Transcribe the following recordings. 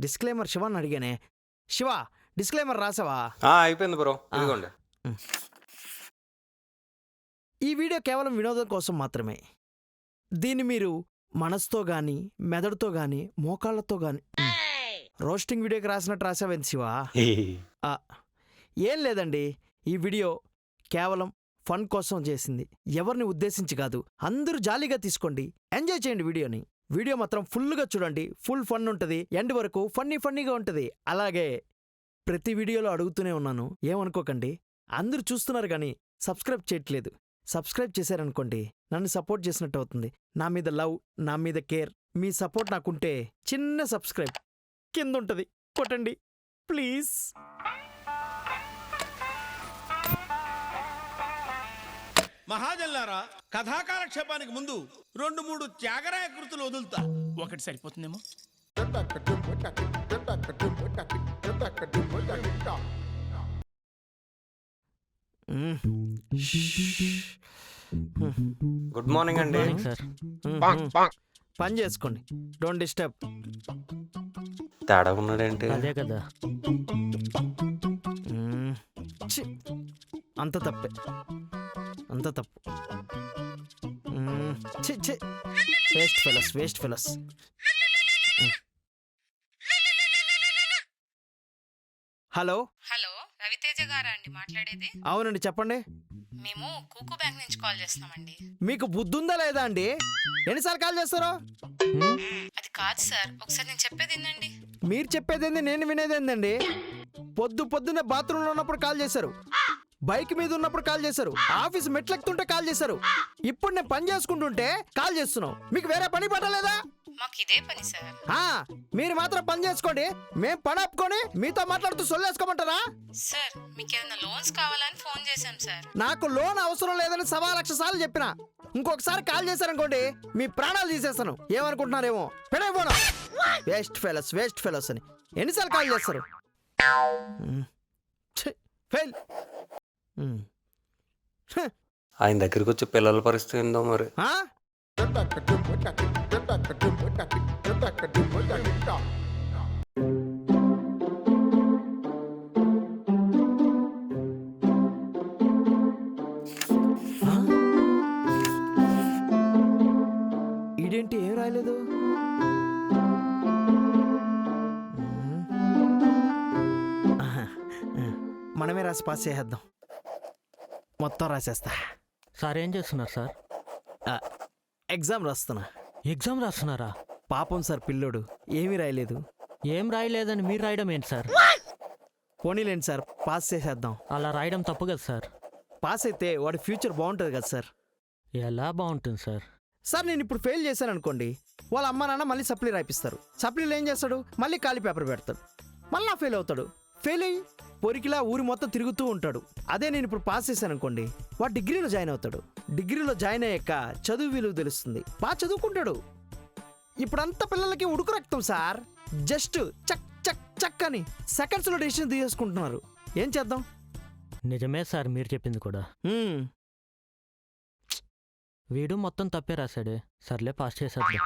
Disclaimer శివాన్ని అడిగానే. Shiva, disclaimer రాసావా? అయిపోయింది bro, ఇదిగోండి. ఈ వీడియో కేవలం వినోదం కోసం మాత్రమే. దీన్ని మీరు మనసుతో గాని, మెదడుతో గాని, మోకాళ్ళతో గాని రోస్టింగ్ వీడియోకి రాసినట్టు రాసావేంది శివ? ఏం లేదండి, ఈ వీడియో కేవలం ఫన్ కోసం చేసింది, ఎవరిని ఉద్దేశించి కాదు. అందరూ జాలీగా తీసుకోండి, ఎంజాయ్ చేయండి వీడియోని. వీడియో మాత్రం ఫుల్గా చూడండి, ఫుల్ ఫన్ ఉంటుంది, ఎండ్ వరకు ఫన్నీగా ఉంటుంది. అలాగే ప్రతి వీడియోలో అడుగుతూనే ఉన్నాను, ఏమనుకోకండి. అందరూ చూస్తున్నారు కానీ సబ్స్క్రైబ్ చేయట్లేదు. సబ్స్క్రైబ్ చేశారనుకోండి, నన్ను సపోర్ట్ చేసినట్టు అవుతుంది. నా మీద లవ్, నా మీద కేర్, మీ సపోర్ట్ నాకుంటే చిన్న సబ్స్క్రైబ్ కింద ఉంటుంది, కొట్టండి ప్లీజ్. మహాజన్లారా, కథాకాలక్షేపానికి ముందు 2-3 త్యాగరాయ కృతులు వదులుతా. ఒకటి సరిపోతుందేమో. గుడ్ మార్నింగ్ అండి. సార్ పని చేసుకోండి, డోంట్ డిస్టర్బ్. తేడా ఉన్నాడేంటి? అదే కదా. ఛీ, అంత తప్పే, అంత తప్పు. Waste fellows. Hello hello, Ravi Teja గారా అండి మాట్లాడేది? అవునండి, చెప్పండి. మేము కూకు బ్యాంక్ నుంచి కాల్ చేస్తున్నామండి. మీకు బుద్ధుందా లేదా అండి? ఎన్నిసార్లు కాల్ చేస్తారో? అది కాదు సార్, ఒకసారి నేను చెప్పేది వినండి. మీరు చెప్పేదేంది, నేను వినేదేందండి? పొద్దున్న బాత్రూంలో ఉన్నప్పుడు కాల్ చేశారు, బైక్ మీద ఉన్నప్పుడు కాల్ చేశారు, ఆఫీస్ మెట్లెక్కుతుంటే కాల్ చేశారు, ఇప్పుడు నేను పని చేసుకుంటుంటే కాల్ చేస్తున్నాం. మీకు వేరే పని పట్టలేదా? మాకు ఇదే పని సార్. మీరు మాత్రం పని చేసుకోండి, మేం పని ఆపుకొని మీతో మాట్లాడుతూ సొల్లేసుకోమంటారా? సార్, మీకు ఏమైనా లోన్స్ కావాలని ఫోన్ చేశాం సార్. నాకు లోన్ అవసరం లేదని 1,00,000 సార్లు చెప్పినా. ఇంకొకసారి కాల్ చేశారనుకోండి, మీ ప్రాణాలు తీసేస్తాను. ఏమనుకుంటున్నారేమో, పెడైపోనా. వేస్ట్ ఫెలోస్ అని ఎన్నిసార్లు కాల్ చేస్తారు? ఫెయిల్. ఆయన దగ్గరికి వచ్చి పిల్లల పరిస్థితి ఏందో మరి. ఇదేంటి, ఏం రాయలేదు? మనమే రాసి పాస్ చేసేద్దాం. మొత్తం రాసేస్తా. సార్ ఏం చేస్తున్నారు సార్? ఎగ్జామ్ రాస్తున్నా. ఎగ్జామ్ రాస్తున్నారా? పాపం సార్, పిల్లోడు ఏమీ రాయలేదు. ఏం రాయలేదని మీరు రాయడం ఏంటి సార్? పోనీలేండి సార్, పాస్ చేసేద్దాం. అలా రాయడం తప్పు కదా సార్. పాస్ అయితే వాడి ఫ్యూచర్ బాగుంటుంది కదా సార్. ఎలా బాగుంటుంది సార్? సార్, నేను ఇప్పుడు ఫెయిల్ చేశాను అనుకోండి, వాళ్ళ అమ్మ నాన్న మళ్ళీ సప్లీ రాయిపిస్తారు. సప్లీలో ఏం చేస్తాడు, మళ్ళీ ఖాళీ పేపర్ పెడతాడు, మళ్ళీ ఫెయిల్ అవుతాడు. ఫెయిల్ అయ్యి పొరికిలా ఊరి మొత్తం తిరుగుతూ ఉంటాడు. అదే నేను ఇప్పుడు పాస్ చేశాను అనుకోండి, వాడు డిగ్రీలో జాయిన్ అవుతాడు. డిగ్రీలో జాయిన్ అయ్యాక చదువు విలువ తెలుస్తుంది, బాగా చదువుకుంటాడు. ఇప్పుడంతా పిల్లలకి ఉడుకు రక్తం సార్. జస్ట్ చక్ చక్ చక్ అని సెకండ్స్లో డెసిషన్ తీసుకుంటున్నారు. ఏం చేద్దాం? నిజమే సార్ మీరు చెప్పింది కూడా. వీడు మొత్తం తప్పే రాశాడే, సర్లే పాస్ చేసేద్దాం.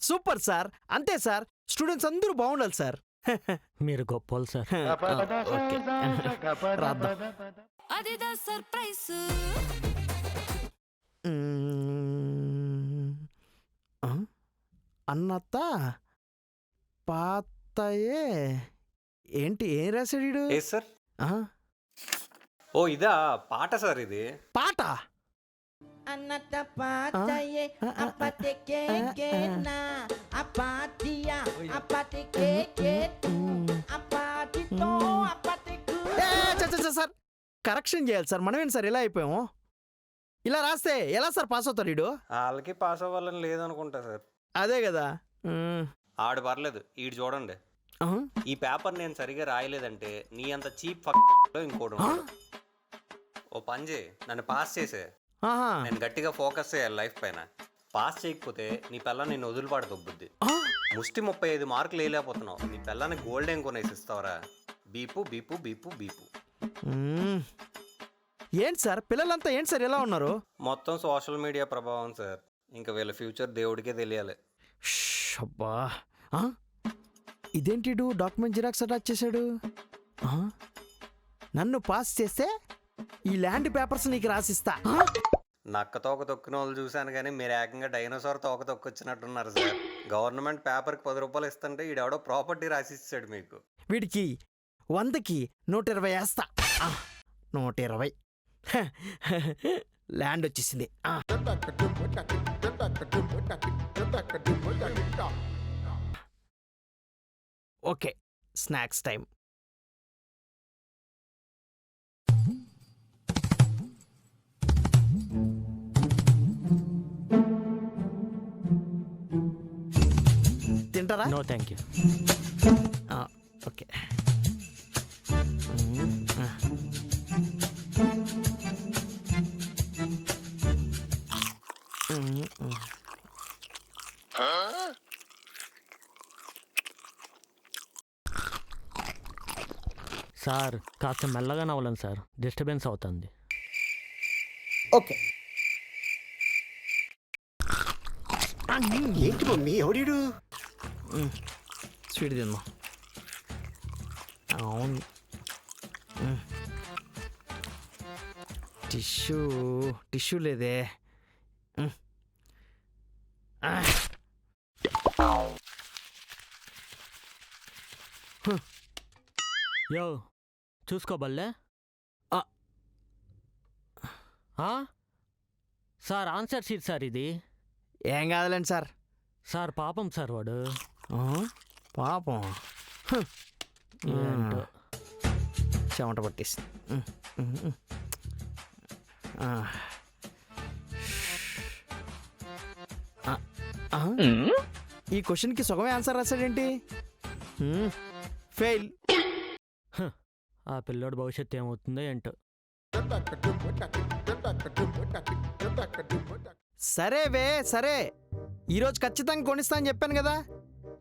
సూపర్ సార్, అంతే సార్. స్టూడెంట్స్ అందరూ బాగుండాలి సార్. మీరు గొప్పలు సార్. అన్నత్త పాతయే ఏంటి, ఏం రాశాడు? సార్, ఓ ఇదా పాట సార్, ఇది పాట. అన్నట్ట పాతయే అప్పటికేనా అపాటియా అప్పటికేకేటు అపాటితో అప్పటికు. సార్, కరెక్షన్ చేయాలి సార్, మనమేంటి సార్ ఇలా అయిపోయాము? ఇలా రాస్తే ఎలా సార్ పాస్ అవుతారు? వీడు వాళ్ళకి పాస్ అవ్వాలని లేదనుకుంటా సార్. అదే కదా. ఆడు పర్లేదు, ఈడు చూడండి. ఈ పేపర్ నేను సరిగా రాయలేదంటే నీ అంత చీప్ ఇంకోటి ఓ పని చేయి, నన్ను పాస్ చేసే. నేను గట్టిగా ఫోకస్ చేయాలి లైఫ్ పైన. పాస్ చేయకపోతే నీ పిల్ల నిన్ను వదిలిపాడు దొబ్బుద్ది. ముష్టి 35 మార్కులు వేయలేకపోతున్నావు, నీ పిల్లని గోల్డ్ ఏం కొనేసి ఇస్తావరా? బీపు బీపు బీపు బీపు. ఏంటి సార్, పిల్లలంతా ఏంటి సార్ ఎలా ఉన్నారు? మొత్తం సోషల్ మీడియా ప్రభావం సార్. ఇంకా వీళ్ళ ఫ్యూచర్ దేవుడికే తెలియాలి. అబ్బా, ఇదేంటి డాక్యుమెంట్ జిరాక్స్ అటాచ్ చేశాడు? ఆ? నన్ను పాస్ చేస్తే ఈ ల్యాండ్ పేపర్స్ నీకు రాసిస్తా. ఆ? నక్క తోక తొక్కిన వాళ్ళు చూశాను కానీ మీరు ఏకంగా డైనోసార్ తోక తొక్కొచ్చినట్టున్నారు సార్. గవర్నమెంట్ పేపర్కి 10 రూపాయలు ఇస్తుంటే ఈడెవడో ప్రాపర్టీ రాసిస్తాడు మీకు. వీడికి 100కి 120 వేస్తా. 120 ల్యాండ్ వచ్చేసింది. Okay, snacks time. తింటారా? No thank you. Okay. Sir కాస్త మెల్లగా నవ్వలేను సార్, డిస్టర్బెన్స్ అవుతుంది. ఓకే. ఏంటి మమ్మీ ఎవడీడు? స్వీట్ తిందాం. అవును. టిష్యూ లేదే. యో చూసుకోబల్లే. సార్ ఆన్సర్ షీట్ సార్ ఇది. ఏం కాదులేండి సార్. సార్ పాపం సార్ వాడు. పాపం. ఏంటో. చెమట పట్టేసి. ఈ క్వశ్చన్కి సగమే ఆన్సర్ రాశాడేంటి? ఫెయిల్. ఆ పిల్లోడు భవిష్యత్తు ఏమవుతుందో ఏంటో. సరే, ఈరోజు ఖచ్చితంగా కొనిస్తా అని చెప్పాను కదా,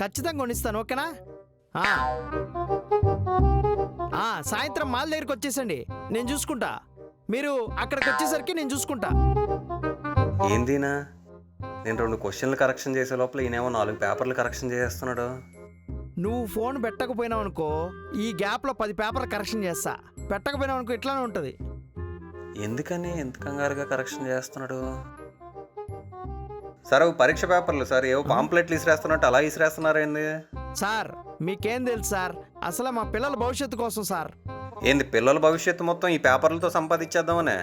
ఖచ్చితంగా కొనిస్తాను. ఓకేనా? సాయంత్రం మాల్ దగ్గరికి వచ్చేసండి, నేను చూసుకుంటా. మీరు అక్కడికి వచ్చేసరికి నేను చూసుకుంటా. ఏందినా నేను 2 క్వశ్చన్లు కరెక్షన్ చేసే లోపల ఈయనేమో 4 పేపర్లు కరెక్షన్ చేస్తున్నాడు. నువ్వు ఫోన్ పెట్టకపోయినావు అనుకో, ఈ గ్యాప్లో 10 పేపర్లు కరెక్షన్ చేస్తా. పెట్టకపోయినావు అనుకో, ఇట్లానే ఉంటుంది. ఎందుకని ఎంత కంగారుగా కరెక్షన్ చేస్తున్నాడు? సార్ పరీక్ష పేపర్లు సార్ ఏవో పాంప్లెట్లు ఇసిరేస్తున్నట్టు అలా ఇసిరేస్తున్నారేంది? సార్ మీకేం తెలుసు సార్, అసలు మా పిల్లల భవిష్యత్తు కోసం సార్. ఏంది పిల్లల భవిష్యత్తు మొత్తం ఈ పేపర్లతో సంపాదించేద్దామనే?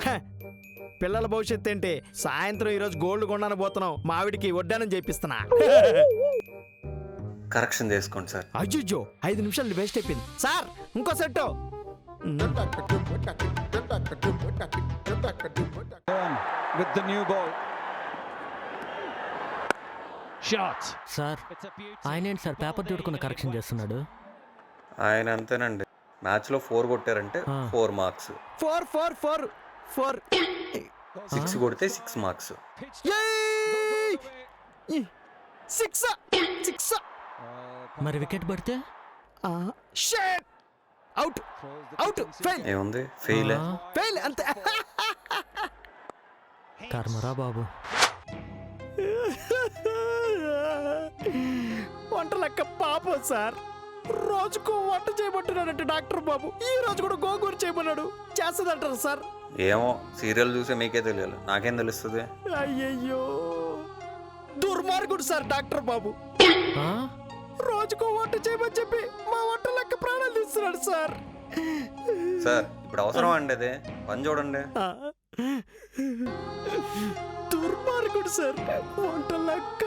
పిల్లల భవిష్యత్తు ఏంటి? సాయంత్రం ఈరోజు గోల్డ్ కొన్నాను పోతున్నావు, మావిడికి వడ్డానం చేపిస్తున్నా. కరెక్షన్ చేసుకోండి సార్. అయ్యో 5 నిమిషాలు వేస్ట్ అయిపోయింది సార్. ఇంకో set. with the new ball. Shot. Sir ఆయన ఏంటి సార్ పేపర్ చూడకుండా కరెక్షన్ చేస్తున్నాడు? ఆయన అంతేనండి, మ్యాచ్లో 4 కొట్టారంటే 4 మార్క్స్, 4 6 కొడితే 6 మార్క్స్. 6 మరి వికెట్ పడితే అవుట్. ఫెయిల్. ఏముంది ఫెయిల్ అంతే. కర్మరా బాబు. వంట లెక్క పాపం సార్. రోజుకు వంట చేయబట్టున్నాడంటే డాక్టర్ బాబు, ఈ రోజు కూడా గోంగూర చేయమన్నాడు. చేస్తుందంటారు సార్. ఏమో సీరియల్ చూసే మీకే తెలియాలి, నాకేం తెలుస్తుంది? అయ్యయ్యో దుర్మార్గుడు సార్ డాక్టర్ బాబు. రోజుకో వంట చేయమని చెప్పి మా వంట లెక్క ప్రాణాలు తీస్తున్నాడు సార్. సార్ ఇప్పుడు అవసరం అండి, అదే పని చూడండి. దుర్మార్గుడు సార్ వంట లెక్క.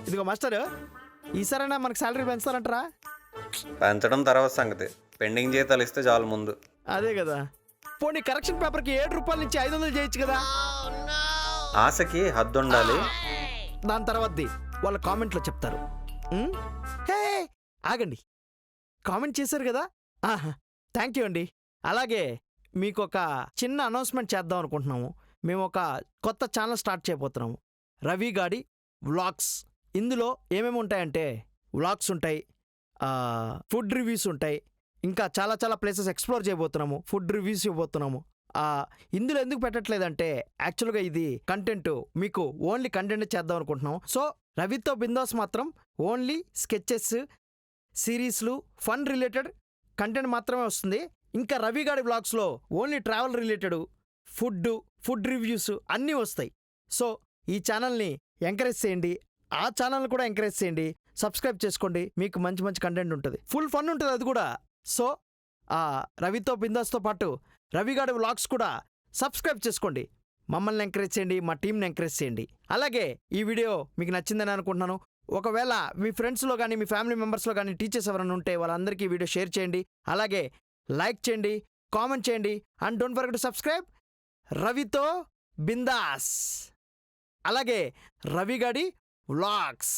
ఇదిగో మాస్టర్, ఈసారైనా మనకు శాలరీ పెంచుతారంటారా? పెంచడం తర్వాత సంగతి, పెండింగ్ జీతాలు ఇస్తే చాలు ముందు. అదే కదా. పోనీ కరెక్షన్ పేపర్కి 7 రూపాయల నుంచి 500 చేయొచ్చు కదా. ఆశకి హద్దు ఉండాలి. దాని తర్వాతది వాళ్ళ కామెంట్లో చెప్తారు. హే ఆగండి, కామెంట్ చేశారు కదా, థ్యాంక్ యూ అండి. అలాగే మీకు ఒక చిన్న అనౌన్స్మెంట్ చేద్దాం అనుకుంటున్నాము. మేము ఒక కొత్త ఛానల్ స్టార్ట్ చేయబోతున్నాము, రవి గాడి వ్లాగ్స్. ఇందులో ఏమేమి ఉంటాయంటే వ్లాగ్స్ ఉంటాయి, ఫుడ్ రివ్యూస్ ఉంటాయి, ఇంకా చాలా ప్లేసెస్ ఎక్స్ప్లోర్ చేయబోతున్నాము, ఫుడ్ రివ్యూస్ ఇవ్వబోతున్నాము. ఇందులో ఎందుకు పెట్టట్లేదంటే యాక్చువల్గా ఇది కంటెంట్ మీకు ఓన్లీ కంటెంట్ చేద్దాం అనుకుంటున్నాం. సో రవితో బిందాస్ మాత్రం ఓన్లీ స్కెచెస్, సిరీస్లు, ఫన్ రిలేటెడ్ కంటెంట్ మాత్రమే వస్తుంది. ఇంకా రవిగాడి బ్లాగ్స్లో only travel related, food reviews అన్నీ వస్తాయి. సో ఈ ఛానల్ని ఎంకరేజ్ చేయండి, ఆ ఛానల్ కూడా ఎంకరేజ్ చేయండి, సబ్స్క్రైబ్ చేసుకోండి. మీకు మంచి మంచి కంటెంట్ ఉంటుంది, ఫుల్ ఫన్ ఉంటుంది అది కూడా. సో రవితో బిందాస్తో పాటు రవిగాడి వ్లాగ్స్ కూడా సబ్స్క్రైబ్ చేసుకోండి. మమ్మల్ని ఎంకరేజ్ చేయండి, మా టీంని ఎంకరేజ్ చేయండి. అలాగే ఈ వీడియో మీకు నచ్చిందని అనుకుంటున్నాను. ఒకవేళ మీ ఫ్రెండ్స్లో కానీ మీ ఫ్యామిలీ మెంబర్స్లో కానీ టీచర్స్ ఎవరైనా ఉంటే వాళ్ళందరికీ ఈ వీడియో షేర్ చేయండి. అలాగే లైక్ చేయండి, కామెంట్ చేయండి. And don't forget to subscribe రవితో బిందాస్, అలాగే రవిగాడి వ్లాగ్స్.